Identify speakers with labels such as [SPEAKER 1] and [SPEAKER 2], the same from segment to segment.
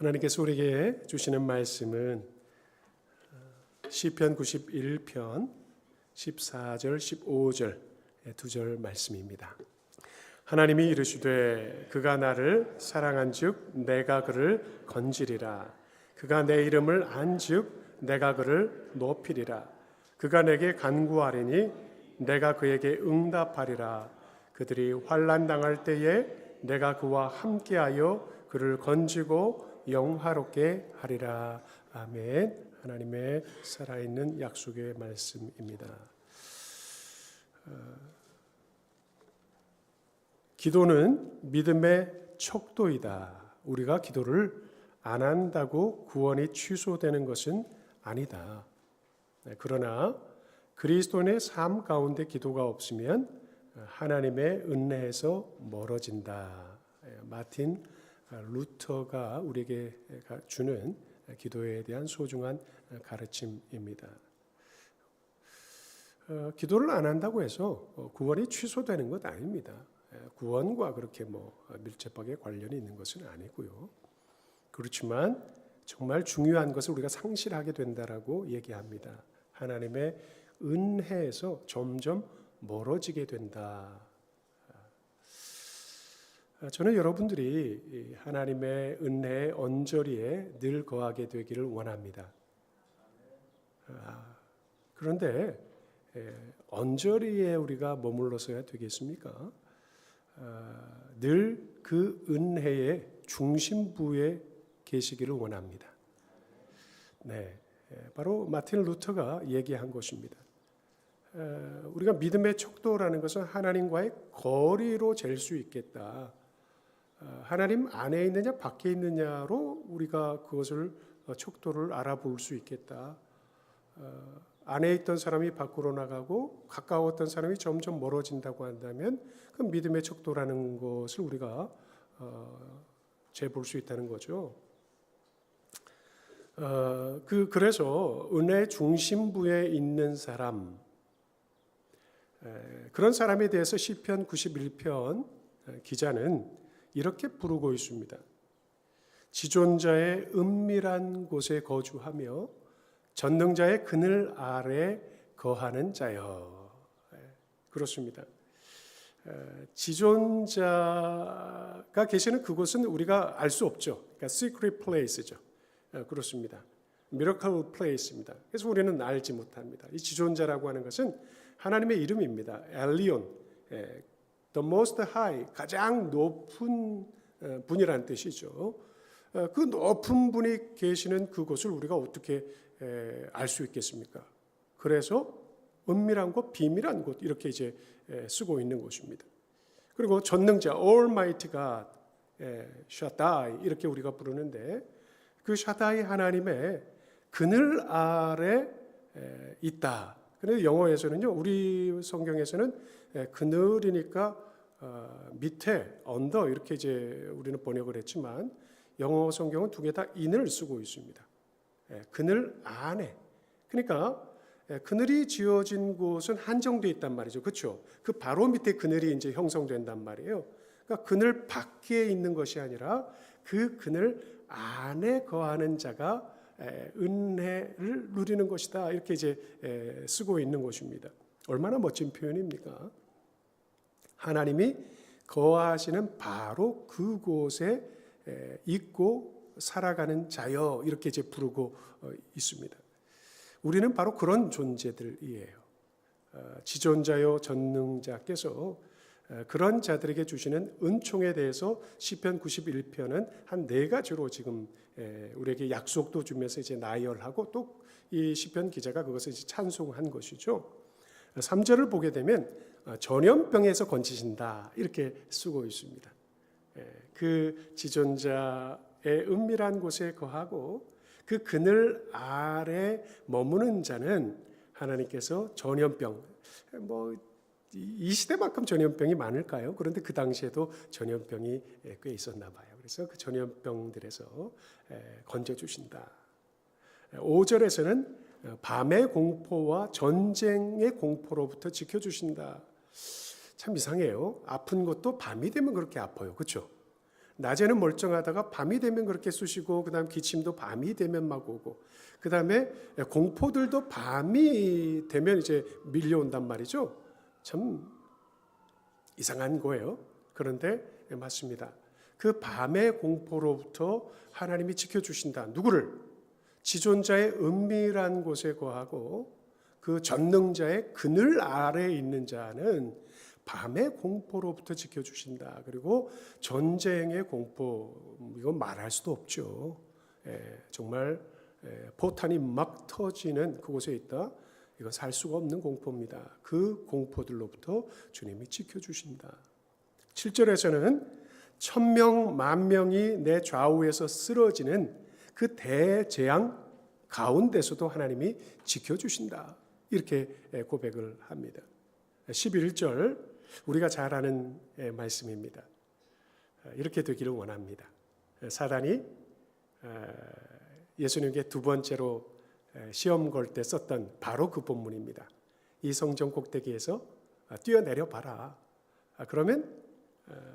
[SPEAKER 1] 하나님께서 우리에게 주시는 말씀은 시편 91편 14절 15절 두 절 말씀입니다. 하나님이 이르시되 그가 나를 사랑한즉 내가 그를 건지리라. 그가 내 이름을 안즉 내가 그를 높이리라. 그가 내게 간구하리니 내가 그에게 응답하리라. 그들이 환난 당할 때에 내가 그와 함께하여 그를 건지고 영화롭게 하리라. 아멘. 하나님의 살아있는 약속의 말씀입니다. 기도는 믿음의 척도이다. 우리가 기도를 안 한다고 구원이 취소되는 것은 아니다. 그러나 그리스도인의 삶 가운데 기도가 없으면 하나님의 은혜에서 멀어진다. 마틴 루터가 우리에게 주는 기도에 대한 소중한 가르침입니다. 기도를 안 한다고 해서 구원이 취소되는 것 아닙니다. 구원과 그렇게 밀접하게 관련이 있는 것은 아니고요. 그렇지만 정말 중요한 것을 우리가 상실하게 된다라고 얘기합니다. 하나님의 은혜에서 점점 멀어지게 된다. 저는 여러분들이 하나님의 은혜의 언저리에 늘 거하게 되기를 원합니다. 그런데 언저리에 우리가 머물러서야 되겠습니까? 늘 그 은혜의 중심부에 계시기를 원합니다. 네, 바로 마틴 루터가 얘기한 것입니다. 우리가 믿음의 척도라는 것은 하나님과의 거리로 잴 수 있겠다. 하나님 안에 있느냐 밖에 있느냐로 우리가 그것을 척도를 알아볼 수 있겠다. 안에 있던 사람이 밖으로 나가고 가까웠던 사람이 점점 멀어진다고 한다면 그 믿음의 척도라는 것을 우리가 재볼 수 있다는 거죠. 그래서 은혜 중심부에 있는 사람, 그런 사람에 대해서 시편 91편 기자는 이렇게 부르고 있습니다. 지존자의 은밀한 곳에 거주하며 전능자의 그늘 아래 거하는 자여. 그렇습니다. 지존자가 계시는 그곳은 우리가 알 수 없죠. 그러니까 secret place죠. 그렇습니다. miracle place입니다. 그래서 우리는 알지 못합니다. 이 지존자라고 하는 것은 하나님의 이름입니다. 엘리온, the most high, 가장 높은 분이라는 뜻이죠. 그 높은 분이 계시는 그곳을 우리가 어떻게 알 수 있겠습니까? 그래서 은밀한 곳, 비밀한 곳 이렇게 이제 쓰고 있는 것입니다. 그리고 전능자, Almighty God, 샤다이 이렇게 우리가 부르는데 그 샤다이 하나님의 그늘 아래 있다. 그런데 영어에서는요, 우리 성경에서는 그늘이니까 밑에 언더 이렇게 이제 우리는 번역을 했지만 영어 성경은 두 개 다 in을 쓰고 있습니다. 그늘 안에. 그러니까 그늘이 지어진 곳은 한정되어 있단 말이죠. 그렇죠? 그 바로 밑에 그늘이 이제 형성된단 말이에요. 그러니까 그늘 밖에 있는 것이 아니라 그 그늘 안에 거하는 자가 은혜를 누리는 것이다. 이렇게 이제 쓰고 있는 것입니다. 얼마나 멋진 표현입니까? 하나님이 거하시는 바로 그곳에 있고 살아가는 자여 이렇게 이제 부르고 있습니다. 우리는 바로 그런 존재들이에요. 지존자요 전능자께서 그런 자들에게 주시는 은총에 대해서 시편 91편은 한 4가지로 지금 우리에게 약속도 주면서 이제 나열하고 또 이 시편 기자가 그것을 이제 찬송한 것이죠. 3절을 보게 되면 전염병에서 건지신다 이렇게 쓰고 있습니다. 그 지존자의 은밀한 곳에 거하고 그 그늘 아래 머무는 자는 하나님께서 전염병, 이 시대만큼 전염병이 많을까요? 그런데 그 당시에도 전염병이 꽤 있었나 봐요. 그래서 그 전염병들에서 건져주신다. 5절에서는 밤의 공포와 전쟁의 공포로부터 지켜주신다. 참 이상해요. 아픈 것도 밤이 되면 그렇게 아파요. 그렇죠? 낮에는 멀쩡하다가 밤이 되면 그렇게 쑤시고 그다음 기침도 밤이 되면 막 오고 그다음에 공포들도 밤이 되면 이제 밀려온단 말이죠. 참 이상한 거예요. 그런데 맞습니다. 그 밤의 공포로부터 하나님이 지켜주신다. 누구를? 지존자의 은밀한 곳에 거하고 그 전능자의 그늘 아래에 있는 자는 밤의 공포로부터 지켜주신다. 그리고 전쟁의 공포, 이건 말할 수도 없죠. 정말 포탄이 막 터지는 그곳에 있다. 이거 살 수가 없는 공포입니다. 그 공포들로부터 주님이 지켜주신다. 7절에서는 1000명, 10,000명이 내 좌우에서 쓰러지는 그 대재앙 가운데서도 하나님이 지켜주신다. 이렇게 고백을 합니다. 11절 우리가 잘 아는 말씀입니다. 이렇게 되기를 원합니다. 사단이 예수님께 두 번째로 시험 걸 때 썼던 바로 그 본문입니다. 이 성전 꼭대기에서 뛰어내려 봐라. 그러면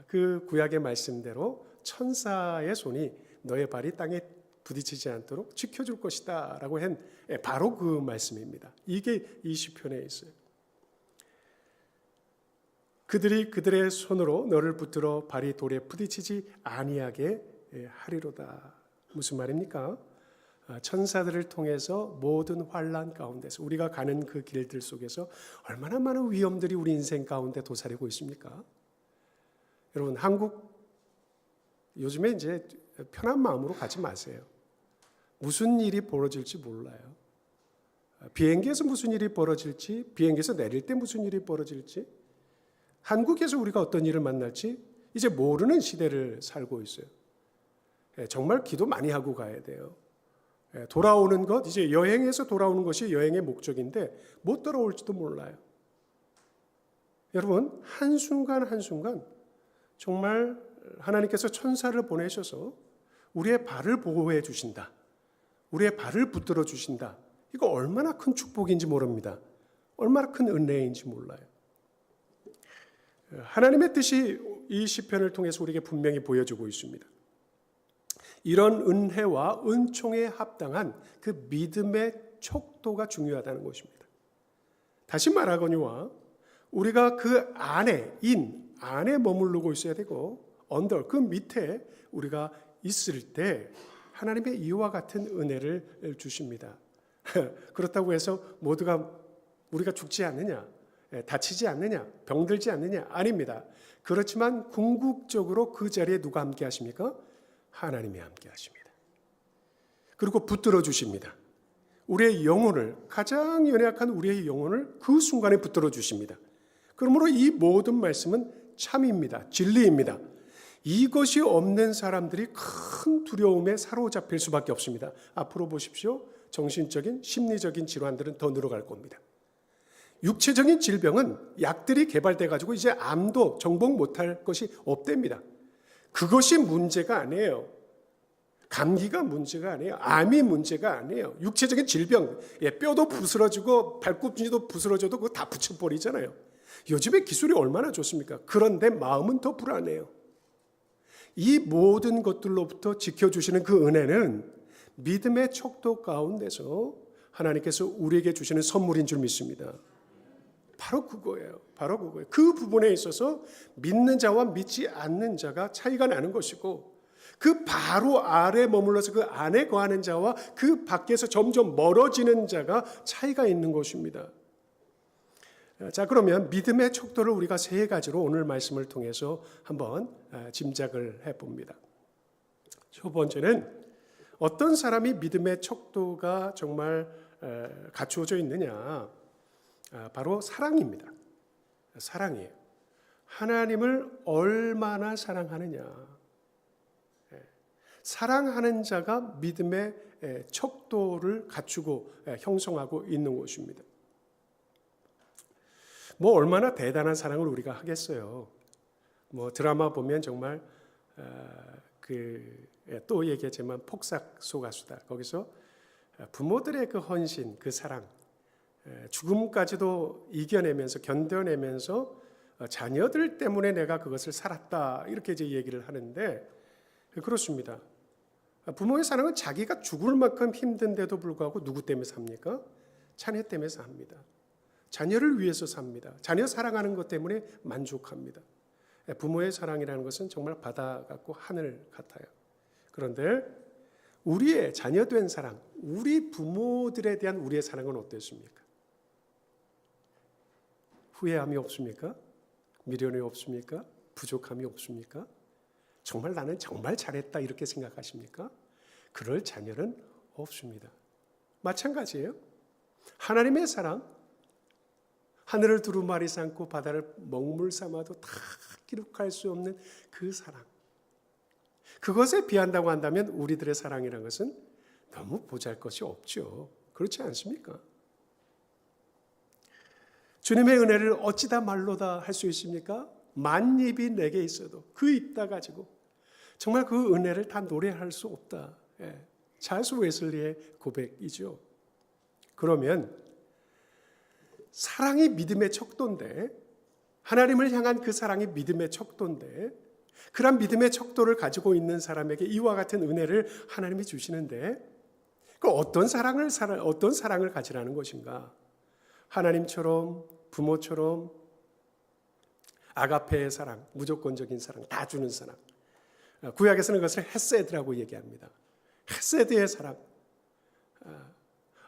[SPEAKER 1] 그 구약의 말씀대로 천사의 손이 너의 발이 땅에 부딪히지 않도록 지켜줄 것이다 라고 한 바로 그 말씀입니다. 이게 이 시편에 있어요. 그들이 그들의 손으로 너를 붙들어 발이 돌에 부딪히지 아니하게 하리로다. 무슨 말입니까? 천사들을 통해서 모든 환난 가운데서 우리가 가는 그 길들 속에서 얼마나 많은 위험들이 우리 인생 가운데 도사리고 있습니까? 여러분 한국 요즘에 이제 편한 마음으로 가지 마세요. 무슨 일이 벌어질지 몰라요. 비행기에서 무슨 일이 벌어질지, 비행기에서 내릴 때 무슨 일이 벌어질지, 한국에서 우리가 어떤 일을 만날지 이제 모르는 시대를 살고 있어요. 정말 기도 많이 하고 가야 돼요. 돌아오는 것, 이제 여행에서 돌아오는 것이 여행의 목적인데 못 돌아올지도 몰라요. 여러분 한순간 한순간 정말 하나님께서 천사를 보내셔서 우리의 발을 보호해 주신다. 우리의 발을 붙들어 주신다. 이거 얼마나 큰 축복인지 모릅니다. 얼마나 큰 은혜인지 몰라요. 하나님의 뜻이 이 시편을 통해서 우리에게 분명히 보여주고 있습니다. 이런 은혜와 은총에 합당한 그 믿음의 척도가 중요하다는 것입니다. 다시 말하거니와 우리가 그 안에 안에 머무르고 있어야 되고 언더 그 밑에 우리가 있을 때 하나님의 이와 같은 은혜를 주십니다. 그렇다고 해서 모두가 우리가 죽지 않느냐, 다치지 않느냐, 병들지 않느냐 아닙니다. 그렇지만 궁극적으로 그 자리에 누가 함께 하십니까? 하나님이 함께 하십니다. 그리고 붙들어 주십니다. 우리의 영혼을 가장 연약한 우리의 영혼을 그 순간에 붙들어 주십니다. 그러므로 이 모든 말씀은 참입니다. 진리입니다. 이것이 없는 사람들이 큰 두려움에 사로잡힐 수밖에 없습니다. 앞으로 보십시오. 정신적인 심리적인 질환들은 더 늘어갈 겁니다. 육체적인 질병은 약들이 개발돼 가지고 이제 암도 정복 못할 것이 없답니다. 그것이 문제가 아니에요. 감기가 문제가 아니에요. 암이 문제가 아니에요. 육체적인 질병, 뼈도 부스러지고 발꿈치도 부스러져도 그거 다 붙여버리잖아요. 요즘에 기술이 얼마나 좋습니까? 그런데 마음은 더 불안해요. 이 모든 것들로부터 지켜주시는 그 은혜는 믿음의 척도 가운데서 하나님께서 우리에게 주시는 선물인 줄 믿습니다. 바로 그거예요. 바로 그거예요. 그 부분에 있어서 믿는 자와 믿지 않는 자가 차이가 나는 것이고 그 바로 아래 머물러서 그 안에 거하는 자와 그 밖에서 점점 멀어지는 자가 차이가 있는 것입니다. 자, 그러면 믿음의 척도를 우리가 세 가지로 오늘 말씀을 통해서 한번 짐작을 해봅니다. 첫 번째는 어떤 사람이 믿음의 척도가 정말 갖추어져 있느냐? 바로 사랑입니다. 사랑이에요. 하나님을 얼마나 사랑하느냐? 사랑하는 자가 믿음의 척도를 갖추고 형성하고 있는 것입니다. 뭐 얼마나 대단한 사랑을 우리가 하겠어요. 뭐 드라마 보면 정말 또 얘기했지만 폭삭 소가수다. 거기서 부모들의 그 헌신, 그 사랑, 죽음까지도 이겨내면서 견뎌내면서 자녀들 때문에 내가 그것을 살았다 이렇게 이제 얘기를 하는데 그렇습니다. 부모의 사랑은 자기가 죽을 만큼 힘든데도 불구하고 누구 때문에 삽니까? 자녀 때문에 삽니다. 자녀를 위해서 삽니다. 자녀 사랑하는 것 때문에 만족합니다. 부모의 사랑이라는 것은 정말 바다 같고 하늘 같아요. 그런데 우리의 자녀된 사랑, 우리 부모들에 대한 우리의 사랑은 어땠습니까? 후회함이 없습니까? 미련이 없습니까? 부족함이 없습니까? 정말 나는 정말 잘했다 이렇게 생각하십니까? 그럴 자녀는 없습니다. 마찬가지예요. 하나님의 사랑, 하늘을 두루마리 삼고 바다를 먹물 삼아도 다 기록할 수 없는 그 사랑. 그것에 비한다고 한다면 우리들의 사랑이라는 것은 너무 보잘것이 없죠. 그렇지 않습니까? 주님의 은혜를 어찌다 말로다 할 수 있습니까? 만입이 내게 있어도 그 입 다 가지고 정말 그 은혜를 다 노래할 수 없다. 찰스 웨슬리의 고백이죠. 그러면 사랑이 믿음의 척도인데, 하나님을 향한 그 사랑이 믿음의 척도인데, 그런 믿음의 척도를 가지고 있는 사람에게 이와 같은 은혜를 하나님이 주시는데, 그 어떤 사랑을 가지라는 것인가? 하나님처럼, 부모처럼 아가페의 사랑, 무조건적인 사랑, 다 주는 사랑. 구약에서는 그것을 헤세드라고 얘기합니다. 헤세드의 사랑,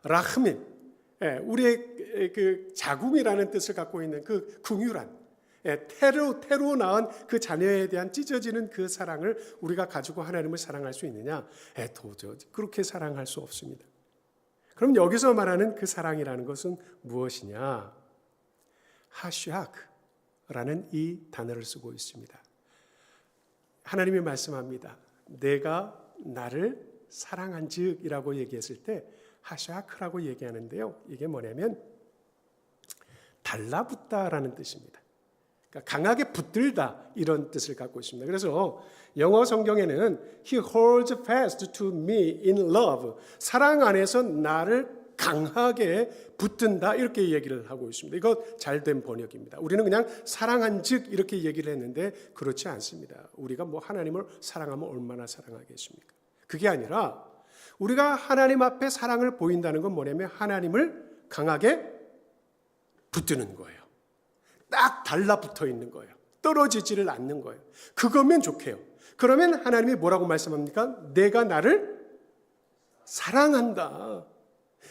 [SPEAKER 1] 라흐민, 우리의 그 자궁이라는 뜻을 갖고 있는 그 긍휼한, 태로 낳은 그 자녀에 대한 찢어지는 그 사랑을 우리가 가지고 하나님을 사랑할 수 있느냐? 도저히 그렇게 사랑할 수 없습니다. 그럼 여기서 말하는 그 사랑이라는 것은 무엇이냐? 하샤크라는 이 단어를 쓰고 있습니다. 하나님이 말씀합니다. 내가 나를 사랑한즉이라고 얘기했을 때 하샤크라고 얘기하는데요. 이게 뭐냐면 달라붙다라는 뜻입니다. 그러니까 강하게 붙들다 이런 뜻을 갖고 있습니다. 그래서 영어 성경에는 He holds fast to me in love. 사랑 안에서 나를 강하게 붙든다 이렇게 얘기를 하고 있습니다. 이거 잘된 번역입니다. 우리는 그냥 사랑한즉 이렇게 얘기를 했는데 그렇지 않습니다. 우리가 뭐 하나님을 사랑하면 얼마나 사랑하겠습니까? 그게 아니라 우리가 하나님 앞에 사랑을 보인다는 건 뭐냐면 하나님을 강하게 붙드는 거예요. 딱 달라붙어 있는 거예요. 떨어지지를 않는 거예요. 그거면 좋게요. 그러면 하나님이 뭐라고 말씀합니까? 내가 나를 사랑한다.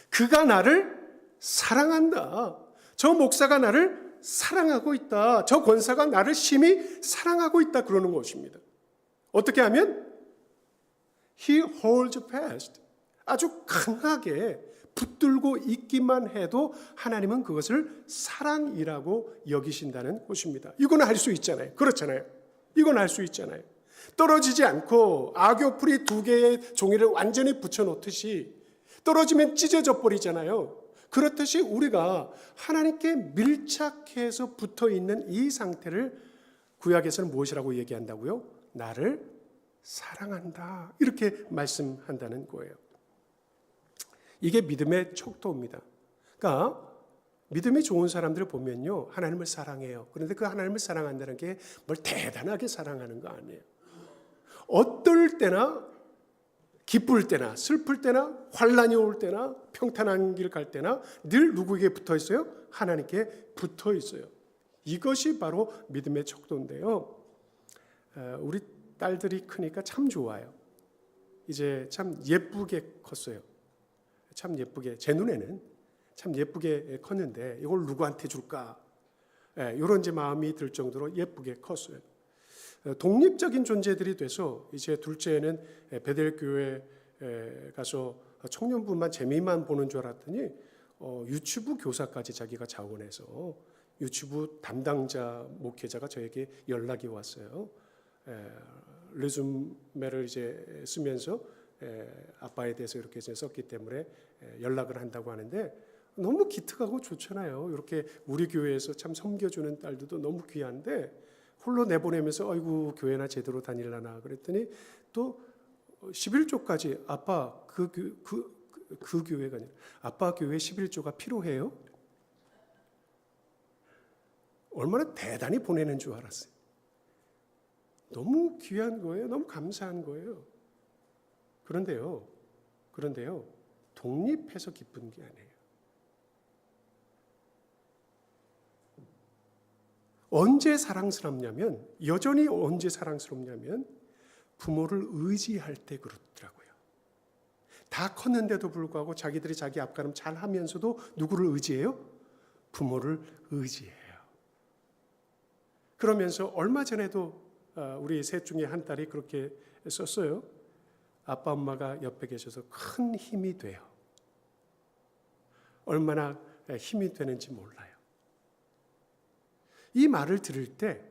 [SPEAKER 1] 그가 나를 사랑한다. 저 목사가 나를 사랑하고 있다. 저 권사가 나를 심히 사랑하고 있다. 그러는 것입니다. 어떻게 하면? He holds fast. 아주 강하게 붙들고 있기만 해도 하나님은 그것을 사랑이라고 여기신다는 것입니다. 이건 할 수 있잖아요. 그렇잖아요. 이건 할 수 있잖아요. 떨어지지 않고 악교풀이 두 개의 종이를 완전히 붙여놓듯이 떨어지면 찢어져 버리잖아요. 그렇듯이 우리가 하나님께 밀착해서 붙어있는 이 상태를 구약에서는 무엇이라고 얘기한다고요? 나를 사랑한다. 이렇게 말씀한다는 거예요. 이게 믿음의 척도입니다. 그러니까 믿음이 좋은 사람들을 보면요. 하나님을 사랑해요. 그런데 그 하나님을 사랑한다는 게 뭘 대단하게 사랑하는 거 아니에요. 어떨 때나 기쁠 때나 슬플 때나 환난이 올 때나 평탄한 길 갈 때나 늘 누구에게 붙어 있어요? 하나님께 붙어 있어요. 이것이 바로 믿음의 척도인데요. 우리 딸들이 크니까 참 좋아요. 이제 참 예쁘게 컸어요. 참 예쁘게, 제 눈에는 참 예쁘게 컸는데 이걸 누구한테 줄까? 이런 이제 마음이 들 정도로 예쁘게 컸어요. 독립적인 존재들이 돼서 이제 둘째는 베델교회 가서 청년부만 재미만 보는 줄 알았더니 유치부 교사까지 자기가 자원해서 유치부 담당자 목회자가 저에게 연락이 왔어요. 레주메를 이제 쓰면서 아빠에 대해서 이렇게 썼기 때문에 연락을 한다고 하는데 너무 기특하고 좋잖아요. 이렇게 우리 교회에서 참 섬겨주는 딸들도 너무 귀한데 홀로 내보내면서 아이고 교회나 제대로 다닐라나 그랬더니 또 11조까지 아빠 그 교회가 아니라 아빠 교회 11조가 필요해요? 얼마나 대단히 보내는 줄 알았어요. 너무 귀한 거예요. 너무 감사한 거예요. 그런데요. 독립해서 기쁜 게 아니에요. 언제 사랑스럽냐면, 여전히 언제 사랑스럽냐면 부모를 의지할 때 그렇더라고요. 다 컸는데도 불구하고 자기들이 자기 앞가름 잘 하면서도 누구를 의지해요? 부모를 의지해요. 그러면서 얼마 전에도 우리 셋 중에 한 딸이 그렇게 썼어요. 아빠 엄마가 옆에 계셔서 큰 힘이 돼요. 얼마나 힘이 되는지 몰라요. 이 말을 들을 때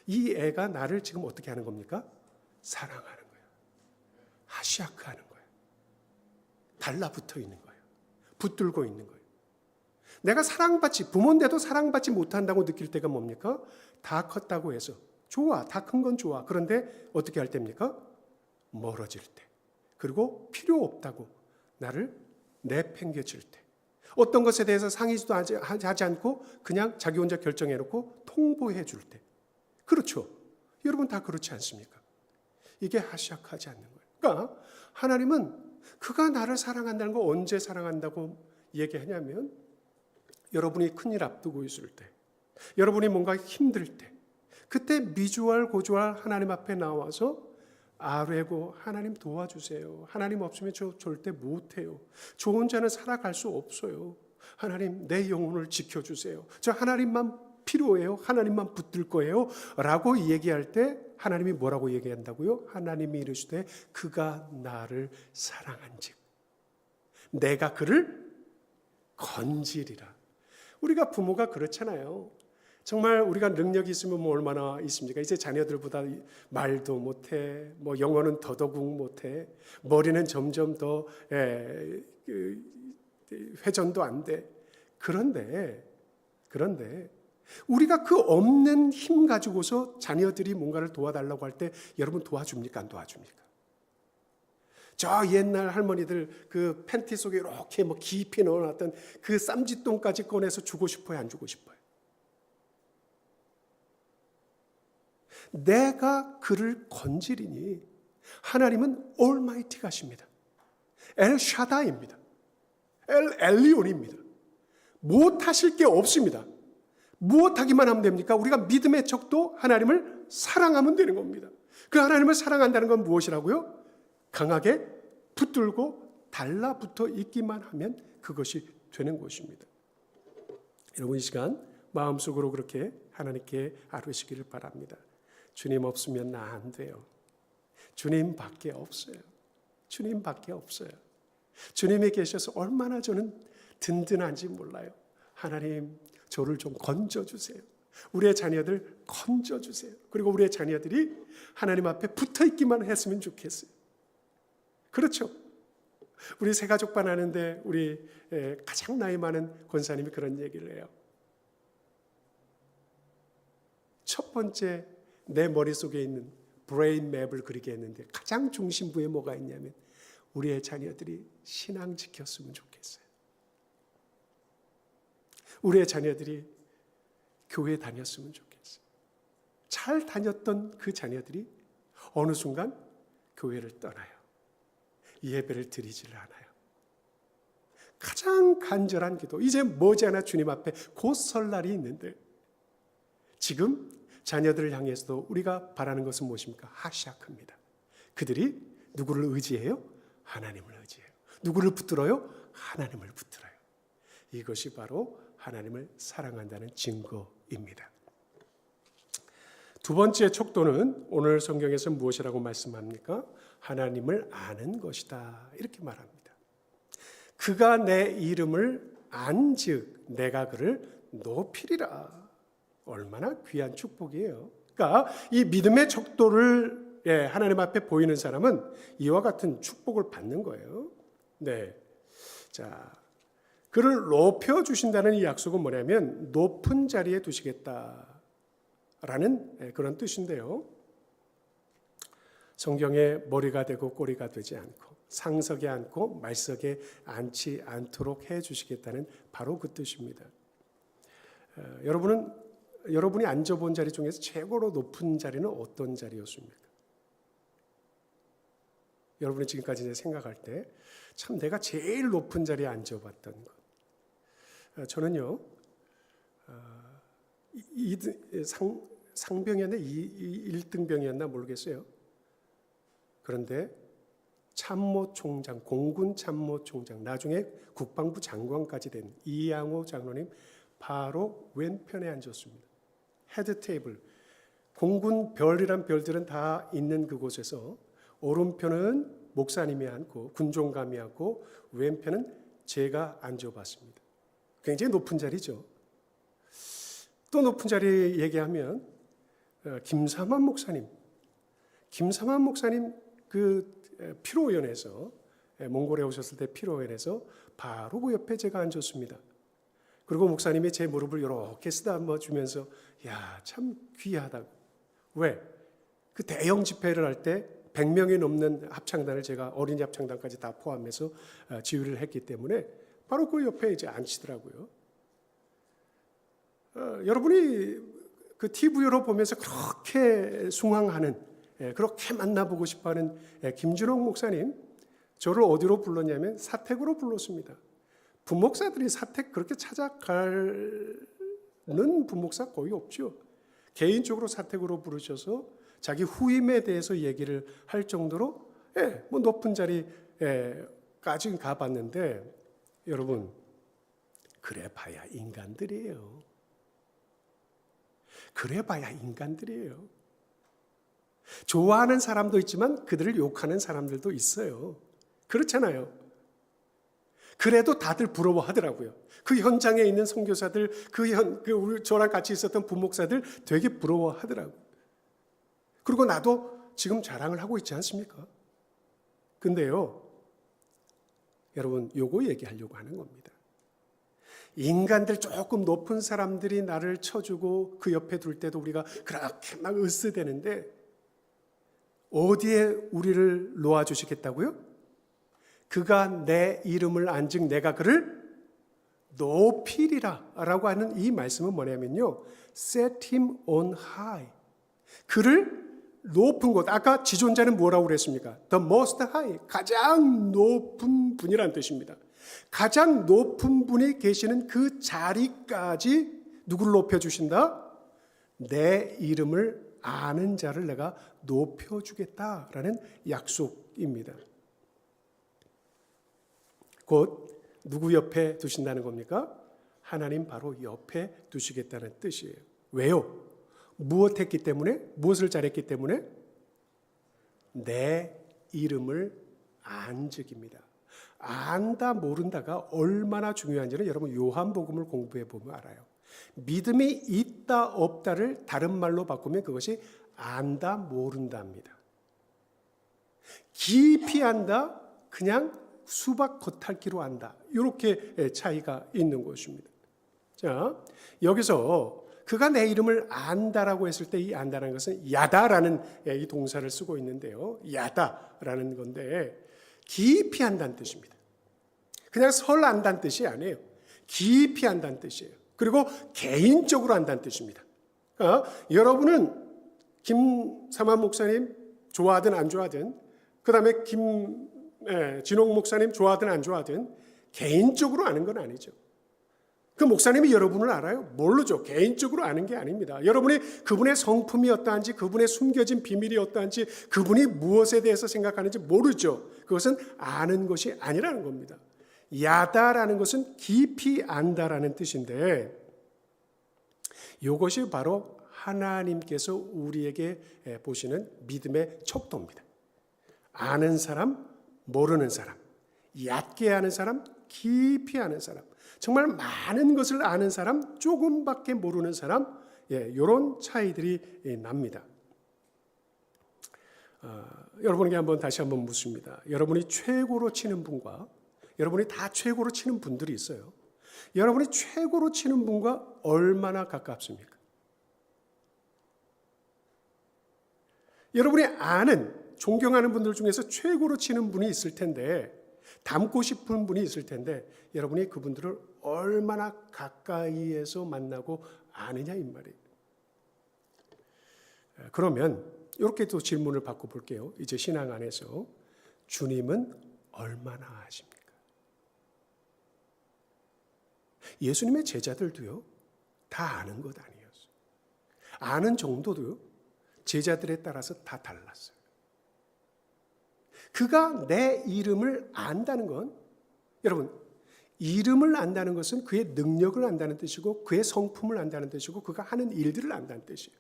[SPEAKER 1] 이 애가 나를 지금 어떻게 하는 겁니까? 사랑하는 거예요. 하시아크하는 거예요. 달라붙어 있는 거예요. 붙들고 있는 거예요. 내가 부모인데도 사랑받지 못한다고 느낄 때가 뭡니까? 다 컸다고 해서 좋아, 다 큰 건 좋아. 그런데 어떻게 할 때입니까? 멀어질 때. 그리고 필요 없다고 나를 내팽개칠 때. 어떤 것에 대해서 상의도 하지 않고 그냥 자기 혼자 결정해놓고 통보해 줄 때. 그렇죠. 여러분 다 그렇지 않습니까? 이게 하시아크하지 않는 거예요. 그러니까 하나님은 그가 나를 사랑한다는 거 언제 사랑한다고 얘기하냐면 여러분이 큰일 앞두고 있을 때, 여러분이 뭔가 힘들 때, 그때 미주알 고주알 하나님 앞에 나와서 아뢰고 하나님 도와주세요. 하나님 없으면 저 절대 못해요. 저 혼자는 살아갈 수 없어요. 하나님 내 영혼을 지켜주세요. 저 하나님만 필요해요. 하나님만 붙들 거예요. 라고 얘기할 때 하나님이 뭐라고 얘기한다고요? 하나님이 이르시되 그가 나를 사랑한즉 내가 그를 건지리라. 우리가 부모가 그렇잖아요. 정말 우리가 능력이 있으면 뭐 얼마나 있습니까? 이제 자녀들보다 말도 못해, 뭐 영어는 더더욱 못해, 머리는 점점 더 회전도 안 돼. 그런데 우리가 그 없는 힘 가지고서 자녀들이 뭔가를 도와달라고 할 때 여러분 도와줍니까? 안 도와줍니까? 저 옛날 할머니들 그 팬티 속에 이렇게 뭐 깊이 넣어놨던 그 쌈짓돈까지 꺼내서 주고 싶어요? 안 주고 싶어요? 내가 그를 건지리니 하나님은 올마이티 가십니다. 엘샤다입니다. 엘리온입니다. 못하실 게 없습니다. 무엇하기만 하면 됩니까? 우리가 믿음의 척도 하나님을 사랑하면 되는 겁니다. 그 하나님을 사랑한다는 건 무엇이라고요? 강하게 붙들고 달라붙어 있기만 하면 그것이 되는 것입니다. 여러분 이 시간 마음속으로 그렇게 하나님께 아뢰시기를 바랍니다. 주님 없으면 나 안 돼요. 주님밖에 없어요. 주님밖에 없어요. 주님이 계셔서 얼마나 저는 든든한지 몰라요. 하나님 저를 좀 건져주세요. 우리의 자녀들 건져주세요. 그리고 우리의 자녀들이 하나님 앞에 붙어있기만 했으면 좋겠어요. 그렇죠. 우리 새가족반 하는데 우리 가장 나이 많은 권사님이 그런 얘기를 해요. 첫 번째 내 머릿속에 있는 브레인 맵을 그리게 했는데 가장 중심부에 뭐가 있냐면 우리의 자녀들이 신앙 지켰으면 좋겠어요. 우리의 자녀들이 교회 다녔으면 좋겠어요. 잘 다녔던 그 자녀들이 어느 순간 교회를 떠나요. 예배를 드리지를 않아요. 가장 간절한 기도, 이제 머지않아 주님 앞에 곧 설날이 있는데 지금 자녀들을 향해서도 우리가 바라는 것은 무엇입니까? 하시아크입니다. 그들이 누구를 의지해요? 하나님을 의지해요. 누구를 붙들어요? 하나님을 붙들어요. 이것이 바로 하나님을 사랑한다는 증거입니다. 두 번째 촉도는 오늘 성경에서 무엇이라고 말씀합니까? 하나님을 아는 것이다. 이렇게 말합니다. 그가 내 이름을 안즉 내가 그를 높이리라. 얼마나 귀한 축복이에요. 그러니까 이 믿음의 척도를 하나님 앞에 보이는 사람은 이와 같은 축복을 받는 거예요. 네. 자, 그를 높여 주신다는 이 약속은 뭐냐면 높은 자리에 두시겠다라는 그런 뜻인데요. 성경에 머리가 되고 꼬리가 되지 않고 상석에 앉고 말석에 앉지 않도록 해 주시겠다는 바로 그 뜻입니다. 여러분은 여러분이 앉아본 자리 중에서 최고로 높은 자리는 어떤 자리였습니까? 여러분이 지금까지 이제 생각할 때 참 내가 제일 높은 자리에 앉아봤던 것. 저는요, 상병이었나 1등병이었나 모르겠어요. 그런데 참모총장, 공군 참모총장, 나중에 국방부 장관까지 된 이양호 장로님 바로 왼편에 앉았습니다. 헤드 테이블, 공군 별이란 별들은 다 있는 그곳에서 오른편은 목사님이 앉고 군종감이 앉고 왼편은 제가 앉아봤습니다. 굉장히 높은 자리죠. 또 높은 자리 얘기하면 김삼환 목사님 그 피로연에서 몽골에 오셨을 때 피로연에서 바로 그 옆에 제가 앉았습니다. 그리고 목사님이 제 무릎을 이렇게 쓰다듬어 주면서 야, 참 귀하다고. 왜? 그 대형 집회를 할 때 100명이 넘는 합창단을 제가 어린이 합창단까지 다 포함해서 지휘를 했기 때문에 바로 그 옆에 이제 앉히더라고요. 여러분이 그 TV로 보면서 그렇게 숭앙하는, 그렇게 만나보고 싶어하는 김준홍 목사님, 저를 어디로 불렀냐면 사택으로 불렀습니다. 부목사들이 사택 그렇게 찾아가는 부목사 거의 없죠. 개인적으로 사택으로 부르셔서 자기 후임에 대해서 얘기를 할 정도로 뭐 높은 자리까지 가봤는데, 여러분 그래봐야 인간들이에요. 그래봐야 인간들이에요. 좋아하는 사람도 있지만 그들을 욕하는 사람들도 있어요. 그렇잖아요. 그래도 다들 부러워하더라고요. 그 현장에 있는 선교사들, 우리 저랑 같이 있었던 부목사들 되게 부러워하더라고요. 그리고 나도 지금 자랑을 하고 있지 않습니까? 근데요, 여러분, 요거 얘기하려고 하는 겁니다. 인간들 조금 높은 사람들이 나를 쳐주고 그 옆에 둘 때도 우리가 그렇게 막 으스대는데 어디에 우리를 놓아주시겠다고요? 그가 내 이름을 안즉 내가 그를 높이리라 라고 하는 이 말씀은 뭐냐면요, set him on high, 그를 높은 곳. 아까 지존자는 뭐라고 그랬습니까? The most high, 가장 높은 분이란 뜻입니다. 가장 높은 분이 계시는 그 자리까지 누구를 높여주신다? 내 이름을 아는 자를 내가 높여주겠다라는 약속입니다. 곧 누구 옆에 두신다는 겁니까? 하나님 바로 옆에 두시겠다는 뜻이에요. 왜요? 무엇했기 때문에? 무엇을 잘했기 때문에? 내 이름을 안즉입니다. 안다 모른다가 얼마나 중요한지는 여러분 요한복음을 공부해 보면 알아요. 믿음이 있다 없다를 다른 말로 바꾸면 그것이 안다 모른다입니다. 깊이 안다, 그냥 수박 겉핥기로 안다, 이렇게 차이가 있는 것입니다. 자, 여기서 그가 내 이름을 안다라고 했을 때 이 안다라는 것은 야다라는 이 동사를 쓰고 있는데요. 야다라는 건데 깊이 안다는 뜻입니다. 그냥 설 안다는 뜻이 아니에요. 깊이 안다는 뜻이에요. 그리고 개인적으로 안다는 뜻입니다. 여러분은 김삼환 목사님 좋아하든 안 좋아하든, 그 다음에 진홍 목사님 좋아하든 안 좋아하든 개인적으로 아는 건 아니죠. 그 목사님이 여러분을 알아요? 모르죠. 개인적으로 아는 게 아닙니다. 여러분이 그분의 성품이 어떠한지, 그분의 숨겨진 비밀이 어떠한지, 그분이 무엇에 대해서 생각하는지 모르죠. 그것은 아는 것이 아니라는 겁니다. 야다라는 것은 깊이 안다라는 뜻인데, 이것이 바로 하나님께서 우리에게 보시는 믿음의 척도입니다. 아는 사람, 모르는 사람, 얕게 아는 사람, 깊이 아는 사람, 정말 많은 것을 아는 사람, 조금밖에 모르는 사람, 이런 차이들이 납니다. 여러분에게 다시 한번 묻습니다. 여러분이 최고로 치는 분과, 여러분이 다 최고로 치는 분들이 있어요. 여러분이 최고로 치는 분과 얼마나 가깝습니까? 여러분이 아는, 존경하는 분들 중에서 최고로 치는 분이 있을 텐데, 닮고 싶은 분이 있을 텐데, 여러분이 그분들을 얼마나 가까이에서 만나고 아느냐 이 말이에요. 그러면 이렇게 또 질문을 바꿔볼게요. 이제 신앙 안에서 주님은 얼마나 아십니까? 예수님의 제자들도요, 다 아는 것 아니었어요. 아는 정도도요, 제자들에 따라서 다 달랐어요. 그가 내 이름을 안다는 건, 여러분, 이름을 안다는 것은 그의 능력을 안다는 뜻이고 그의 성품을 안다는 뜻이고 그가 하는 일들을 안다는 뜻이에요.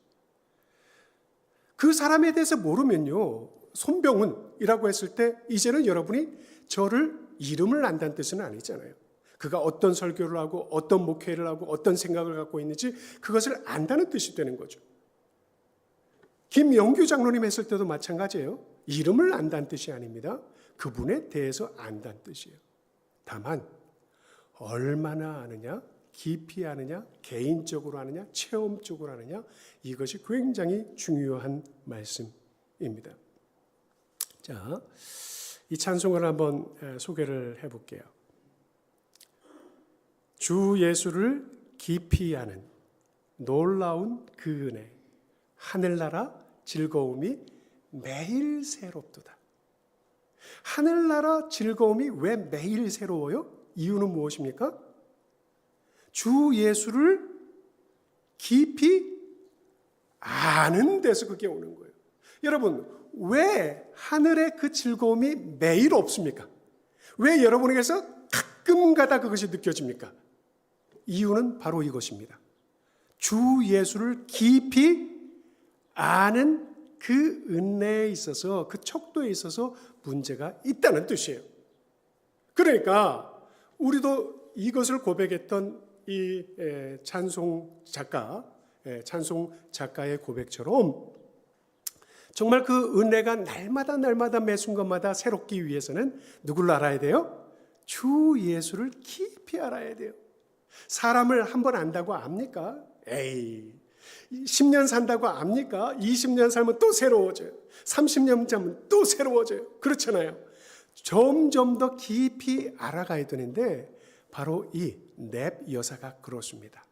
[SPEAKER 1] 그 사람에 대해서 모르면요, 손병훈이라고 했을 때 이제는 여러분이 저를 이름을 안다는 뜻은 아니잖아요. 그가 어떤 설교를 하고 어떤 목회를 하고 어떤 생각을 갖고 있는지 그것을 안다는 뜻이 되는 거죠. 김영규 장로님 했을 때도 마찬가지예요. 이름을 안다는 뜻이 아닙니다. 그분에 대해서 안다는 뜻이에요. 다만 얼마나 아느냐, 깊이 아느냐, 개인적으로 아느냐, 체험적으로 아느냐, 이것이 굉장히 중요한 말씀입니다. 자, 이 찬송을 한번 소개를 해볼게요. 주 예수를 깊이 아는 놀라운 그 은혜, 하늘나라 즐거움이 매일 새롭도다. 하늘나라 즐거움이 왜 매일 새로워요? 이유는 무엇입니까? 주 예수를 깊이 아는 데서 그게 오는 거예요. 여러분, 왜 하늘의 그 즐거움이 매일 없습니까? 왜 여러분에게서 가끔가다 그것이 느껴집니까? 이유는 바로 이것입니다. 주 예수를 깊이 아는 그 은혜에 있어서, 그 척도에 있어서 문제가 있다는 뜻이에요. 그러니까 우리도 이것을 고백했던 이 찬송 작가의 고백처럼 정말 그 은혜가 날마다 매 순간마다 새롭기 위해서는 누구를 알아야 돼요? 주 예수를 깊이 알아야 돼요. 사람을 한 번 안다고 압니까? 에이, 10년 산다고 압니까? 20년 살면 또 새로워져요. 30년 살면 또 새로워져요. 그렇잖아요. 점점 더 깊이 알아가야 되는데 바로 이 넵 여사가 그렇습니다.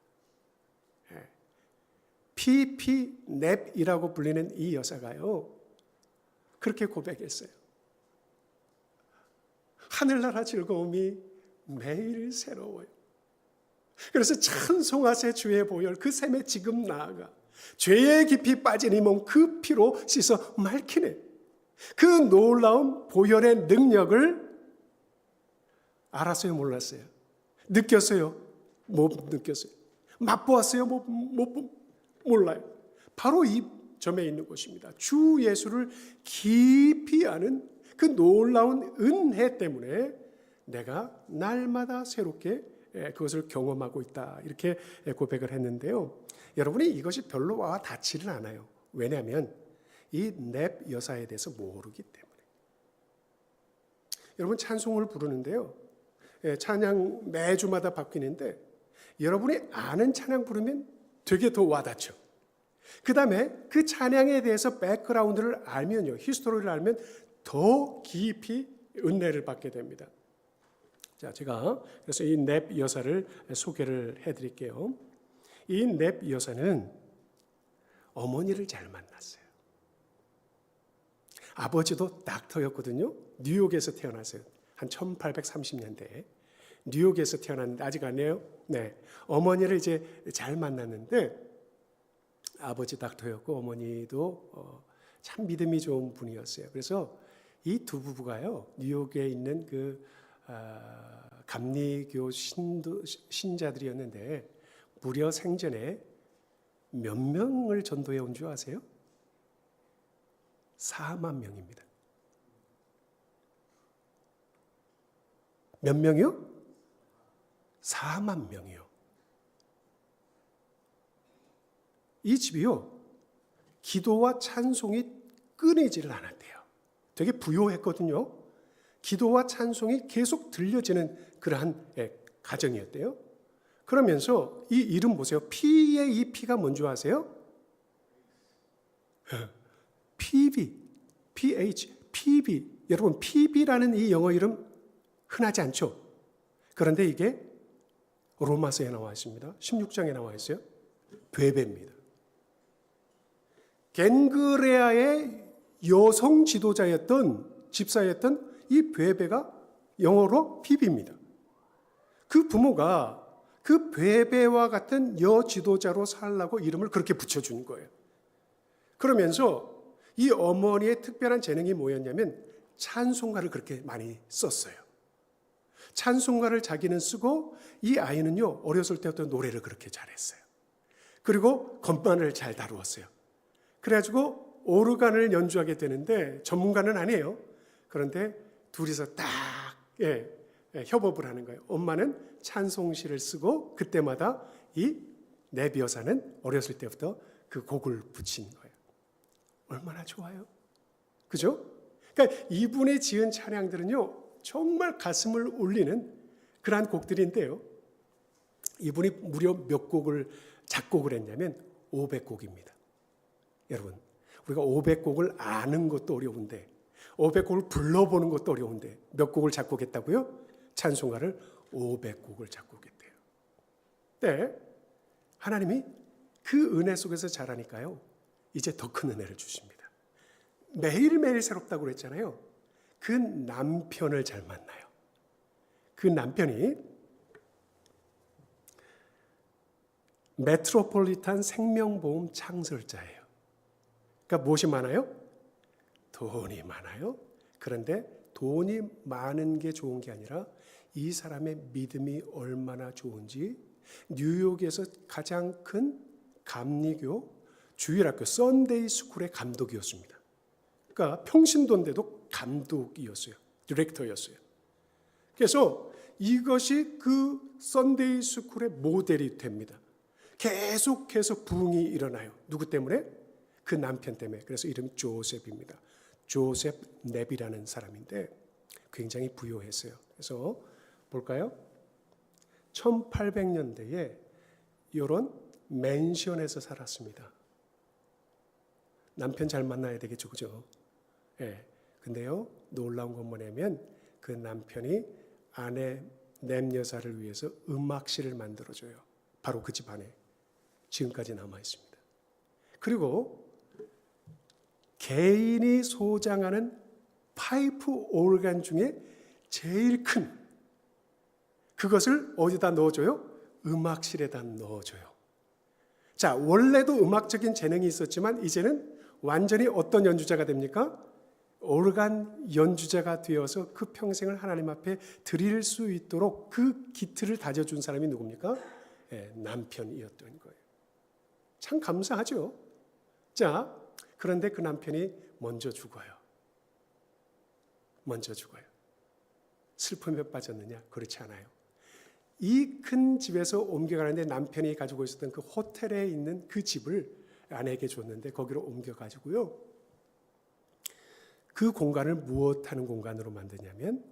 [SPEAKER 1] PP 넵이라고 불리는 이 여사가요, 그렇게 고백했어요. 하늘나라 즐거움이 매일 새로워요. 그래서 찬송하세 주의 보혈, 그 샘에 지금 나아가 죄에 깊이 빠진 이 몸 그 피로 씻어 맑히네. 그 놀라운 보혈의 능력을 알았어요, 몰랐어요? 느꼈어요? 못 느꼈어요? 맛보았어요? 몰라요. 바로 이 점에 있는 것입니다. 주 예수를 깊이 아는 그 놀라운 은혜 때문에 내가 날마다 새롭게 그것을 경험하고 있다, 이렇게 고백을 했는데요. 여러분이 이것이 별로 와 닿지는 않아요. 왜냐하면 이 넵 여사에 대해서 모르기 때문에. 여러분, 찬송을 부르는데요, 찬양 매주마다 바뀌는데 여러분이 아는 찬양 부르면 되게 더 와닿죠. 그 다음에 그 찬양에 대해서 백그라운드를 알면요, 히스토리를 알면 더 깊이 은혜를 받게 됩니다. 자, 제가 그래서 이 넵 여사를 소개를 해드릴게요. 이 넵 여사는 어머니를 잘 만났어요. 아버지도 닥터였거든요. 뉴욕에서 태어났어요. 한 1830년대에 뉴욕에서 태어났는데 아직 아니에요? 네. 어머니를 이제 잘 만났는데 아버지 닥터였고 어머니도 참 믿음이 좋은 분이었어요. 그래서 이 두 부부가요, 뉴욕에 있는 그 감리교 신자들이었는데 무려 생전에 몇 명을 전도해 온 줄 아세요? 4만 명입니다. 몇 명이요? 4만 명이요. 이 집이요, 기도와 찬송이 끊이지를 않았대요. 되게 부요했거든요. 기도와 찬송이 계속 들려지는 그러한 가정이었대요. 그러면서 이 이름 보세요. P의 이 P가 뭔지 아세요? PB, PH, PB. 여러분, PB라는 이 영어 이름 흔하지 않죠? 그런데 이게 로마서에 나와 있습니다. 16장에 나와 있어요. 베베입니다. 겐그레아의 여성 지도자였던 집사였던 이 베베가 영어로 비비입니다. 그 부모가 그 베베와 같은 여 지도자로 살라고 이름을 그렇게 붙여준 거예요. 그러면서 이 어머니의 특별한 재능이 뭐였냐면 찬송가를 그렇게 많이 썼어요. 찬송가를 자기는 쓰고 이 아이는요 어렸을 때부터 노래를 그렇게 잘했어요. 그리고 건반을 잘 다루었어요. 그래가지고 오르간을 연주하게 되는데 전문가는 아니에요. 그런데 둘이서 딱 협업을 하는 거예요. 엄마는 찬송시를 쓰고 그때마다 이 네비 여사는 어렸을 때부터 그 곡을 붙인 거예요. 얼마나 좋아요. 그죠? 그러니까 이분이 지은 찬양들은요 정말 가슴을 울리는 그러한 곡들인데요. 이분이 무려 몇 곡을 작곡을 했냐면 500곡입니다. 여러분, 우리가 500곡을 아는 것도 어려운데 500곡을 불러보는 것도 어려운데 몇 곡을 작곡했다고요? 찬송가를 500곡을 작곡했대요. 네, 하나님이 그 은혜 속에서 자라니까요. 이제 더 큰 은혜를 주십니다. 매일매일 새롭다고 그랬잖아요. 그 남편을 잘 만나요. 그 남편이 메트로폴리탄 생명보험 창설자예요. 그러니까 무엇이 많아요? 돈이 많아요. 그런데 돈이 많은 게 좋은 게 아니라 이 사람의 믿음이 얼마나 좋은지 뉴욕에서 가장 큰 감리교 주일학교 썬데이 스쿨의 감독이었습니다. 그러니까 평신도인데도 감독이었어요. 디렉터였어요. 그래서 이것이 그 썬데이 스쿨의 모델이 됩니다. 계속해서 부흥이 일어나요. 누구 때문에? 그 남편 때문에. 그래서 이름이 조셉입니다. 조셉 넵이라는 사람인데 굉장히 부유했어요. 그래서 볼까요? 1800년대에 이런 맨션에서 살았습니다. 남편 잘 만나야 되겠죠, 그죠? 예. 근데요, 놀라운 건 뭐냐면 그 남편이 아내 넵 여사를 위해서 음악실을 만들어줘요. 바로 그 집 안에 지금까지 남아 있습니다. 그리고 개인이 소장하는 파이프 오르간 중에 제일 큰 그것을 어디다 넣어줘요? 음악실에다 넣어줘요. 자, 원래도 음악적인 재능이 있었지만 이제는 완전히 어떤 연주자가 됩니까? 오르간 연주자가 되어서 그 평생을 하나님 앞에 드릴 수 있도록 그 기틀을 다져준 사람이 누굽니까? 네, 남편이었던 거예요. 참 감사하죠. 자, 그런데 그 남편이 먼저 죽어요. 먼저 죽어요. 슬픔에 빠졌느냐? 그렇지 않아요. 이 큰 집에서 옮겨가는데 남편이 가지고 있었던 그 호텔에 있는 그 집을 아내에게 줬는데 거기로 옮겨가지고요. 그 공간을 무엇하는 공간으로 만드냐면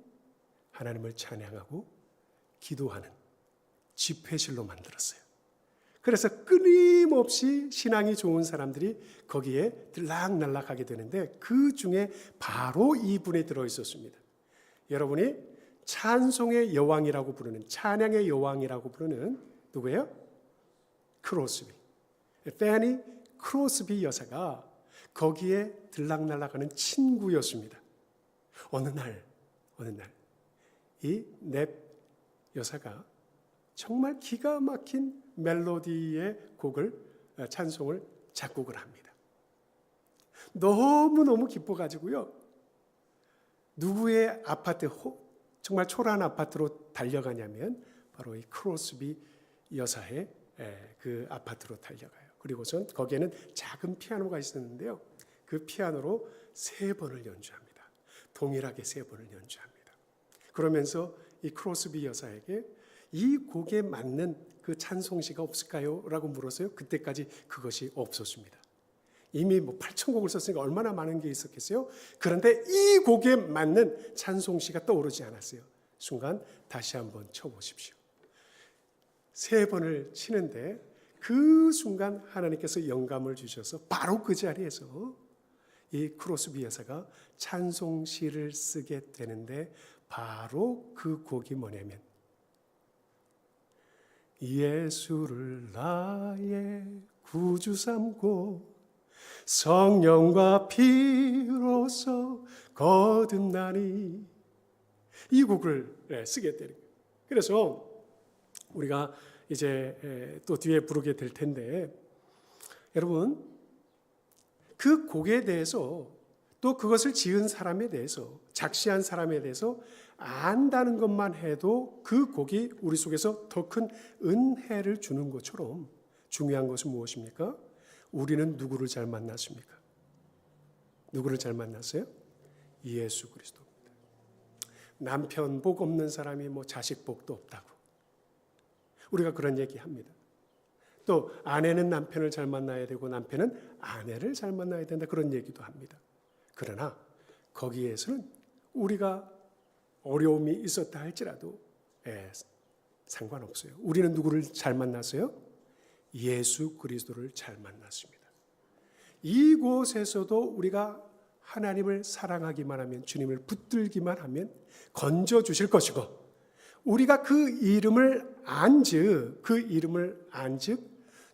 [SPEAKER 1] 하나님을 찬양하고 기도하는 집회실로 만들었어요. 그래서 끊임없이 신앙이 좋은 사람들이 거기에 들락날락하게 되는데 그 중에 바로 이분이 들어있었습니다. 여러분이 찬송의 여왕이라고 부르는 찬양의 여왕이라고 부르는 누구예요? 크로스비. 패니 크로스비 여사가 거기에 들락날락하는 친구였습니다. 어느 날 이 넵 여사가 정말 기가 막힌 멜로디의 찬송을 작곡을 합니다. 너무너무 기뻐가지고요. 누구의 아파트, 정말 초라한 아파트로 달려가냐면 바로 이 크로스비 여사의 그 아파트로 달려가요. 그리고선 거기에는 작은 피아노가 있었는데요. 그 피아노로 3번을 연주합니다. 동일하게 3번을 연주합니다. 그러면서 이 크로스비 여사에게 이 곡에 맞는 그 찬송시가 없을까요? 라고 물었어요. 그때까지 그것이 없었습니다. 이미 8,000곡을 썼으니까 얼마나 많은 게 있었겠어요? 그런데 이 곡에 맞는 찬송시가 떠오르지 않았어요. 순간 다시 한번 쳐보십시오. 3번을 치는데 그 순간 하나님께서 영감을 주셔서 바로 그 자리에서 이 크로스비 여사가 찬송시를 쓰게 되는데 바로 그 곡이 뭐냐면 예수를 나의 구주 삼고 성령과 피로서 거듭나니. 이 곡을 쓰게 되는 거예요. 그래서 우리가 이제 또 뒤에 부르게 될 텐데, 여러분 그 곡에 대해서 또 그것을 지은 사람에 대해서, 작시한 사람에 대해서 안다는 것만 해도 그 곡이 우리 속에서 더 큰 은혜를 주는 것처럼 중요한 것은 무엇입니까? 우리는 누구를 잘 만났습니까? 누구를 잘 만났어요? 예수 그리스도입니다. 남편 복 없는 사람이 뭐 자식 복도 없다고 우리가 그런 얘기합니다. 또 아내는 남편을 잘 만나야 되고 남편은 아내를 잘 만나야 된다, 그런 얘기도 합니다. 그러나 거기에서는 우리가 어려움이 있었다 할지라도 상관없어요. 우리는 누구를 잘 만났어요? 예수 그리스도를 잘 만났습니다. 이곳에서도 우리가 하나님을 사랑하기만 하면, 주님을 붙들기만 하면 건져 주실 것이고, 우리가 그 이름을 안즉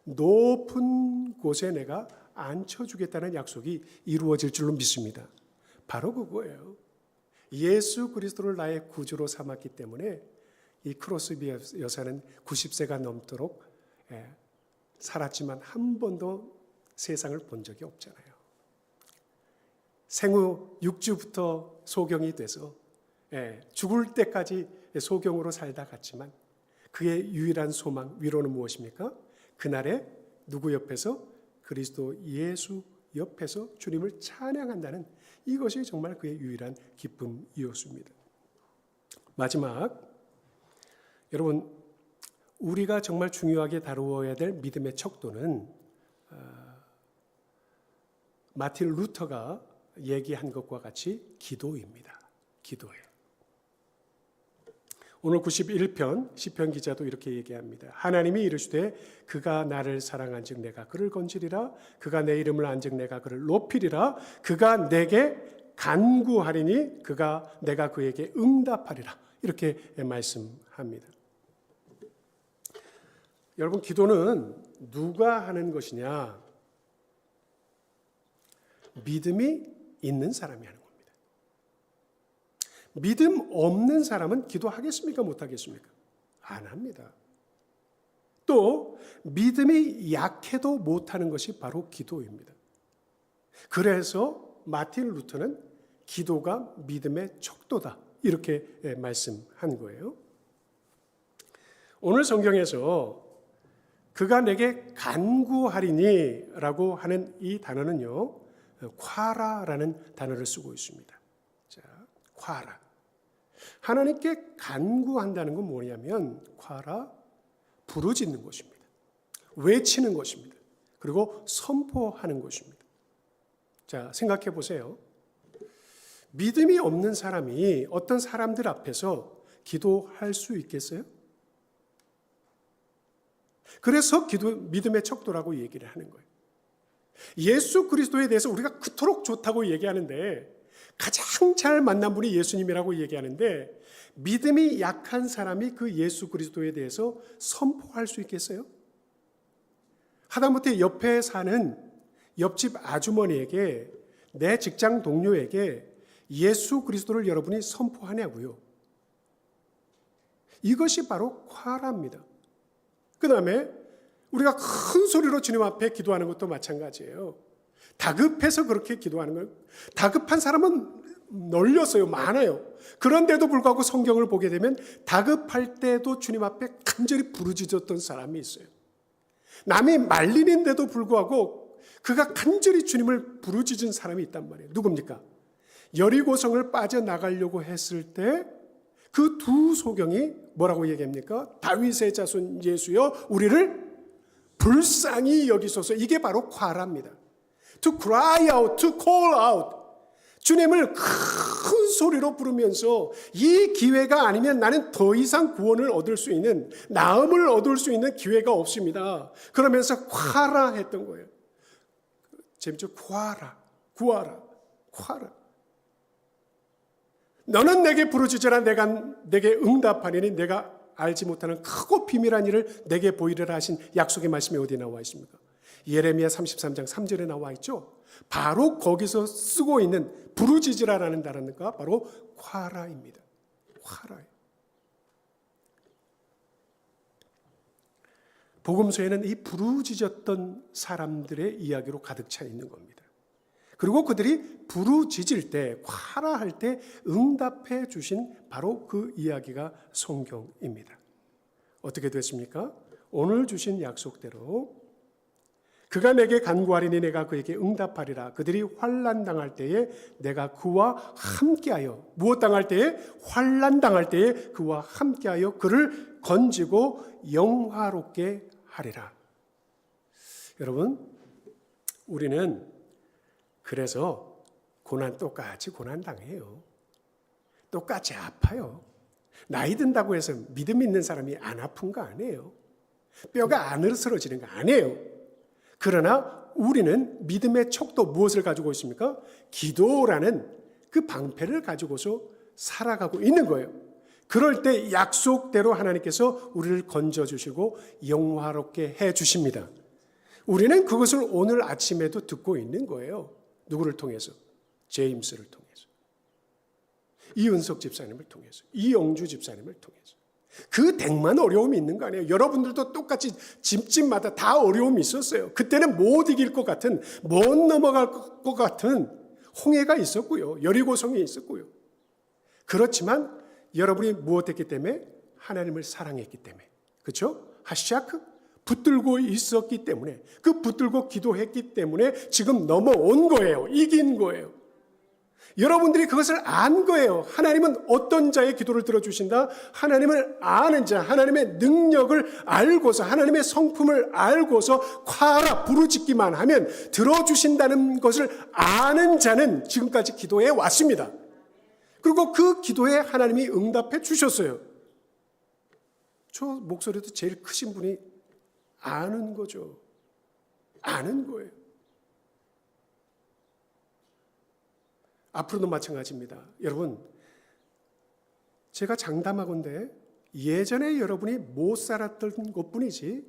[SPEAKER 1] 높은 곳에 내가 앉혀주겠다는 약속이 이루어질 줄로 믿습니다. 바로 그거예요. 예수 그리스도를 나의 구주로 삼았기 때문에 이 크로스비 여사는 90세가 넘도록 살았지만 한 번도 세상을 본 적이 없잖아요. 생후 6주부터 소경이 돼서 죽을 때까지 소경으로 살다 갔지만 그의 유일한 소망, 위로는 무엇입니까? 그날에 누구 옆에서? 그리스도 예수 옆에서 주님을 찬양한다는 이것이 정말 그의 유일한 기쁨이었습니다. 마지막, 여러분 우리가 정말 중요하게 다루어야 될 믿음의 척도는 마틴 루터가 얘기한 것과 같이 기도입니다. 기도예요. 오늘 91편 시편 기자도 이렇게 얘기합니다. 하나님이 이르시되 그가 나를 사랑한즉 내가 그를 건지리라. 그가 내 이름을 안즉 내가 그를 높이리라. 그가 내게 간구하리니 내가 그에게 응답하리라. 이렇게 말씀합니다. 여러분, 기도는 누가 하는 것이냐? 믿음이 있는 사람이 하는 겁니다. 믿음 없는 사람은 기도하겠습니까? 못하겠습니까? 안 합니다. 또 믿음이 약해도 못하는 것이 바로 기도입니다. 그래서 마틴 루터는 기도가 믿음의 척도다, 이렇게 말씀한 거예요. 오늘 성경에서 그가 내게 간구하리니 라고 하는 이 단어는요, 콰라라는 단어를 쓰고 있습니다. 자, 콰라. 하나님께 간구한다는 건 뭐냐면, 콰라, 부르짖는 것입니다. 외치는 것입니다. 그리고 선포하는 것입니다. 자, 생각해 보세요. 믿음이 없는 사람이 어떤 사람들 앞에서 기도할 수 있겠어요? 그래서 믿음의 척도라고 얘기를 하는 거예요. 예수 그리스도에 대해서 우리가 그토록 좋다고 얘기하는데, 가장 잘 만난 분이 예수님이라고 얘기하는데, 믿음이 약한 사람이 그 예수 그리스도에 대해서 선포할 수 있겠어요? 하다못해 옆에 사는 옆집 아주머니에게, 내 직장 동료에게 예수 그리스도를 여러분이 선포하냐고요. 이것이 바로 콰라입니다. 그 다음에 우리가 큰 소리로 주님 앞에 기도하는 것도 마찬가지예요. 다급해서 그렇게 기도하는 거예요. 다급한 사람은 널렸어요. 많아요. 그런데도 불구하고 성경을 보게 되면 다급할 때도 주님 앞에 간절히 부르짖었던 사람이 있어요. 남이 말리는데도 불구하고 그가 간절히 주님을 부르짖은 사람이 있단 말이에요. 누굽니까? 여리고성을 빠져나가려고 했을 때 그 두 소경이 뭐라고 얘기합니까? 다윗의 자손 예수여 우리를 불쌍히 여기소서. 이게 바로 콰라입니다. To cry out, to call out. 주님을 큰 소리로 부르면서 이 기회가 아니면 나는 더 이상 구원을 얻을 수 있는, 나음을 얻을 수 있는 기회가 없습니다. 그러면서 콰라 했던 거예요. 재밌죠? 콰라, 구하라, 콰라. 너는 내게 부르짖으라. 내가 내게 응답하리니 내가 알지 못하는 크고 비밀한 일을 내게 보이리라 하신 약속의 말씀이 어디 나와 있습니까? 예레미야 33장 3절에 나와 있죠. 바로 거기서 쓰고 있는 부르짖으라라는 단어가 바로 콰라입니다. 콰라. 복음서에는 이 부르짖었던 사람들의 이야기로 가득 차 있는 겁니다. 그리고 그들이 부르짖을 때, 콰라할 때 응답해 주신 바로 그 이야기가 성경입니다. 어떻게 됐습니까? 오늘 주신 약속대로 그가 내게 간구하리니 내가 그에게 응답하리라. 그들이 환난 당할 때에 내가 그와 함께하여, 무엇 당할 때에? 환난 당할 때에 그와 함께하여 그를 건지고 영화롭게 하리라. 여러분, 우리는 그래서 똑같이 고난 당해요. 똑같이 아파요. 나이 든다고 해서 믿음 있는 사람이 안 아픈 거 아니에요. 뼈가 안 으스러지는 거 아니에요. 그러나 우리는 믿음의 척도 무엇을 가지고 있습니까? 기도라는 그 방패를 가지고서 살아가고 있는 거예요. 그럴 때 약속대로 하나님께서 우리를 건져주시고 영화롭게 해주십니다. 우리는 그것을 오늘 아침에도 듣고 있는 거예요. 누구를 통해서? 제임스를 통해서. 이은석 집사님을 통해서. 이영주 집사님을 통해서. 그 댁만 어려움이 있는 거 아니에요. 여러분들도 똑같이 집집마다 다 어려움이 있었어요. 그때는 못 이길 것 같은, 못 넘어갈 것 같은 홍해가 있었고요. 여리고성이 있었고요. 그렇지만 여러분이 무엇했기 때문에? 하나님을 사랑했기 때문에. 그렇죠? 하샤크? 붙들고 있었기 때문에, 그 붙들고 기도했기 때문에 지금 넘어온 거예요. 이긴 거예요. 여러분들이 그것을 안 거예요. 하나님은 어떤 자의 기도를 들어주신다? 하나님을 아는 자, 하나님의 능력을 알고서, 하나님의 성품을 알고서 콰라 부르짖기만 하면 들어주신다는 것을 아는 자는 지금까지 기도해 왔습니다. 그리고 그 기도에 하나님이 응답해 주셨어요. 저 목소리도 제일 크신 분이 아는 거죠. 아는 거예요. 앞으로도 마찬가지입니다. 여러분, 제가 장담하건대 예전에 여러분이 못 살았던 것뿐이지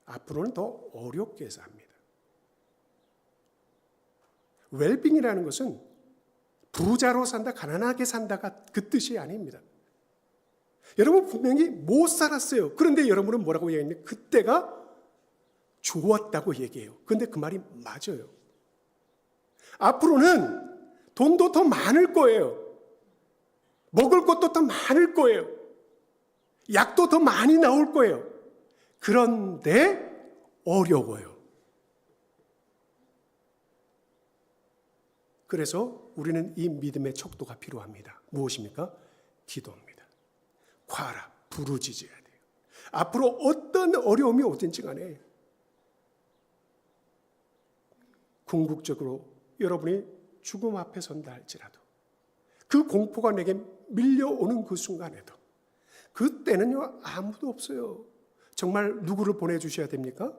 [SPEAKER 1] 앞으로는 더 어렵게 삽니다. 웰빙이라는 것은 부자로 산다, 가난하게 산다가 그 뜻이 아닙니다. 여러분 분명히 못 살았어요. 그런데 여러분은 뭐라고 얘기했냐? 그때가 좋았다고 얘기해요. 그런데 그 말이 맞아요. 앞으로는 돈도 더 많을 거예요. 먹을 것도 더 많을 거예요. 약도 더 많이 나올 거예요. 그런데 어려워요. 그래서 우리는 이 믿음의 척도가 필요합니다. 무엇입니까? 기도입니다. 콰라, 부르짖어야 돼요. 앞으로 어떤 어려움이 오든지 간에 궁극적으로 여러분이 죽음 앞에 선다 할지라도 그 공포가 내게 밀려오는 그 순간에도 그때는요 아무도 없어요. 정말 누구를 보내주셔야 됩니까?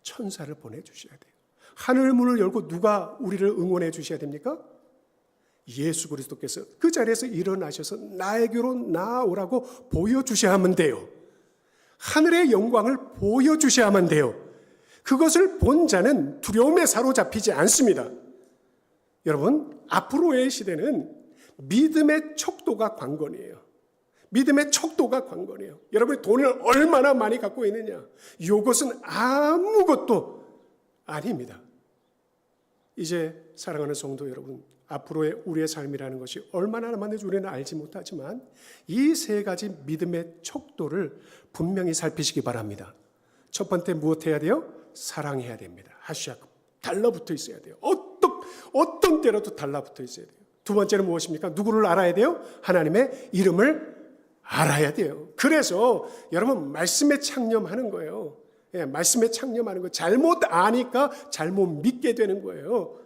[SPEAKER 1] 천사를 보내주셔야 돼요. 하늘 문을 열고 누가 우리를 응원해 주셔야 됩니까? 예수 그리스도께서 그 자리에서 일어나셔서 나에게로 나오라고 보여주셔야만 돼요. 하늘의 영광을 보여주셔야만 돼요. 그것을 본 자는 두려움에 사로잡히지 않습니다. 여러분, 앞으로의 시대는 믿음의 척도가 관건이에요. 믿음의 척도가 관건이에요. 여러분이 돈을 얼마나 많이 갖고 있느냐, 이것은 아무것도 아닙니다. 이제 사랑하는 성도 여러분, 앞으로의 우리의 삶이라는 것이 얼마나 남았는지 우리는 알지 못하지만 이 세 가지 믿음의 척도를 분명히 살피시기 바랍니다. 첫 번째 무엇 해야 돼요? 사랑해야 됩니다. 하샤크, 달라붙어 있어야 돼요. 어떤 때라도 달라붙어 있어야 돼요. 두 번째는 무엇입니까? 누구를 알아야 돼요? 하나님의 이름을 알아야 돼요. 그래서 여러분 말씀에 창념하는 거예요. 예, 말씀에 창념하는 거. 잘못 아니까 잘못 믿게 되는 거예요.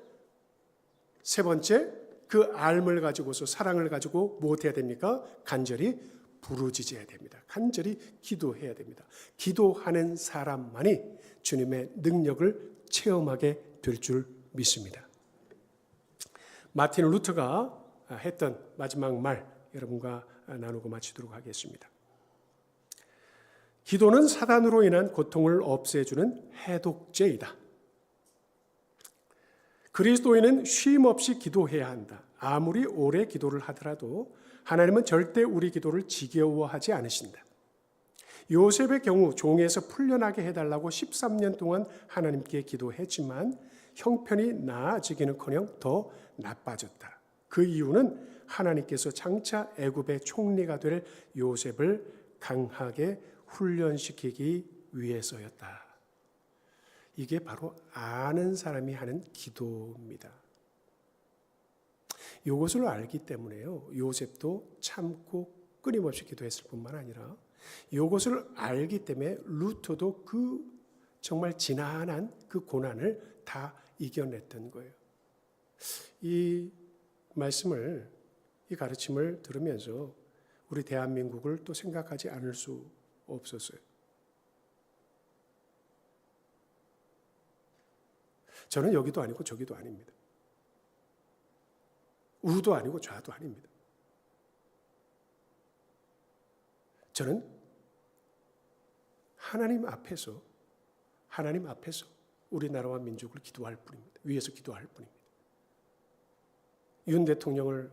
[SPEAKER 1] 세 번째, 그 알을 가지고서 사랑을 가지고 무엇 해야 됩니까? 간절히 부르짖어야 됩니다. 간절히 기도해야 됩니다. 기도하는 사람만이 주님의 능력을 체험하게 될 줄 믿습니다. 마틴 루터가 했던 마지막 말 여러분과 나누고 마치도록 하겠습니다. 기도는 사단으로 인한 고통을 없애주는 해독제이다. 그리스도인은 쉼 없이 기도해야 한다. 아무리 오래 기도를 하더라도 하나님은 절대 우리 기도를 지겨워하지 않으신다. 요셉의 경우 종에서 풀려나게 해달라고 13년 동안 하나님께 기도했지만 형편이 나아지기는커녕 더 나빠졌다. 그 이유는 하나님께서 장차 애굽의 총리가 될 요셉을 강하게 훈련시키기 위해서였다. 이게 바로 아는 사람이 하는 기도입니다. 이것을 알기 때문에요. 요셉도 참고 끊임없이 기도했을 뿐만 아니라 이것을 알기 때문에 루터도 그 정말 지난한 그 고난을 다 이겨냈던 거예요. 이 말씀을, 이 가르침을 들으면서 우리 대한민국을 또 생각하지 않을 수 없었어요. 저는 여기도 아니고 저기도 아닙니다. 우도 아니고 좌도 아닙니다. 저는 하나님 앞에서 우리나라와 민족을 기도할 뿐입니다. 위에서 기도할 뿐입니다. 윤 대통령을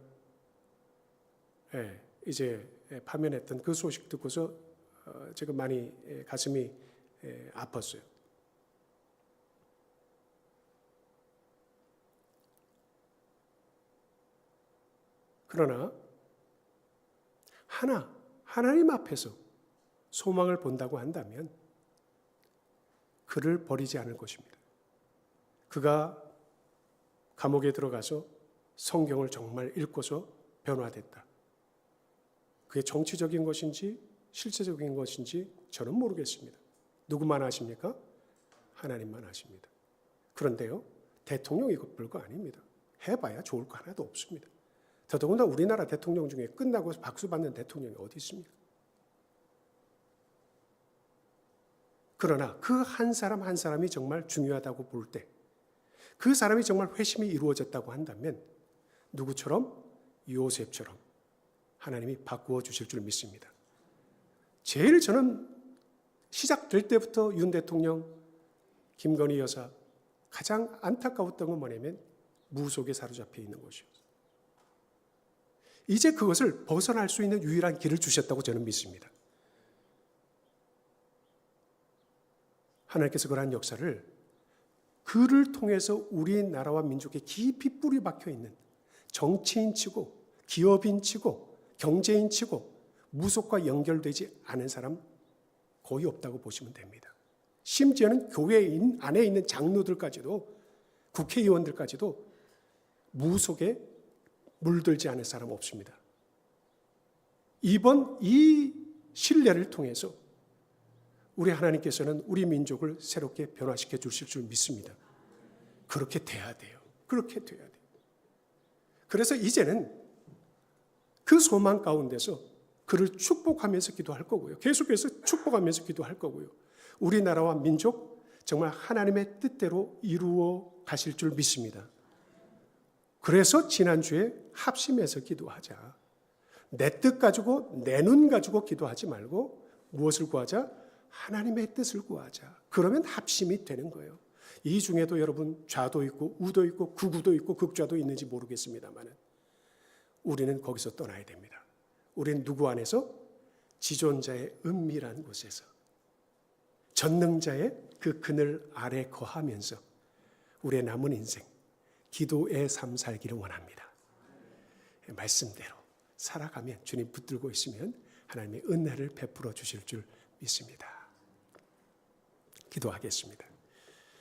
[SPEAKER 1] 이제 파면했던 그 소식 듣고서 제가 많이 가슴이 아팠어요. 그러나 하나님 앞에서 소망을 본다고 한다면 그를 버리지 않을 것입니다. 그가 감옥에 들어가서 성경을 정말 읽고서 변화됐다. 그게 정치적인 것인지 실제적인 것인지 저는 모르겠습니다. 누구만 아십니까? 하나님만 아십니다. 그런데요, 대통령 이것 별거 아닙니다. 해봐야 좋을 거 하나도 없습니다. 더더군다나 우리나라 대통령 중에 끝나고 박수 받는 대통령이 어디 있습니까? 그러나 그 한 사람 한 사람이 정말 중요하다고 볼 때, 그 사람이 정말 회심이 이루어졌다고 한다면 누구처럼? 요셉처럼 하나님이 바꾸어 주실 줄 믿습니다. 제일 저는 시작될 때부터 윤 대통령, 김건희 여사 가장 안타까웠던 건 뭐냐면 무속에 사로잡혀 있는 것이었어요. 이제 그것을 벗어날 수 있는 유일한 길을 주셨다고 저는 믿습니다. 하나님께서 그러한 역사를 그를 통해서 우리나라와 민족에 깊이 뿌리 박혀 있는 정치인치고 기업인치고 경제인치고 무속과 연결되지 않은 사람 거의 없다고 보시면 됩니다. 심지어는 교회 안에 있는 장로들까지도 국회의원들까지도 무속에 물들지 않을 사람 없습니다. 이번 이 신뢰를 통해서 우리 하나님께서는 우리 민족을 새롭게 변화시켜 주실 줄 믿습니다. 그렇게 돼야 돼요. 그렇게 돼야 돼요. 그래서 이제는 그 소망 가운데서 그를 축복하면서 기도할 거고요. 계속해서 축복하면서 기도할 거고요. 우리나라와 민족 정말 하나님의 뜻대로 이루어 가실 줄 믿습니다. 그래서 지난주에 합심해서 기도하자. 내 뜻 가지고 내 눈 가지고 기도하지 말고 무엇을 구하자? 하나님의 뜻을 구하자. 그러면 합심이 되는 거예요. 이 중에도 여러분 좌도 있고 우도 있고 극우도 있고 극좌도 있는지 모르겠습니다만 우리는 거기서 떠나야 됩니다. 우리는 누구 안에서? 지존자의 은밀한 곳에서 전능자의 그 그늘 아래 거하면서 우리의 남은 인생 기도의 삶 살기를 원합니다. 말씀대로 살아가면 주님 붙들고 있으면 하나님의 은혜를 베풀어 주실 줄 믿습니다. 기도하겠습니다.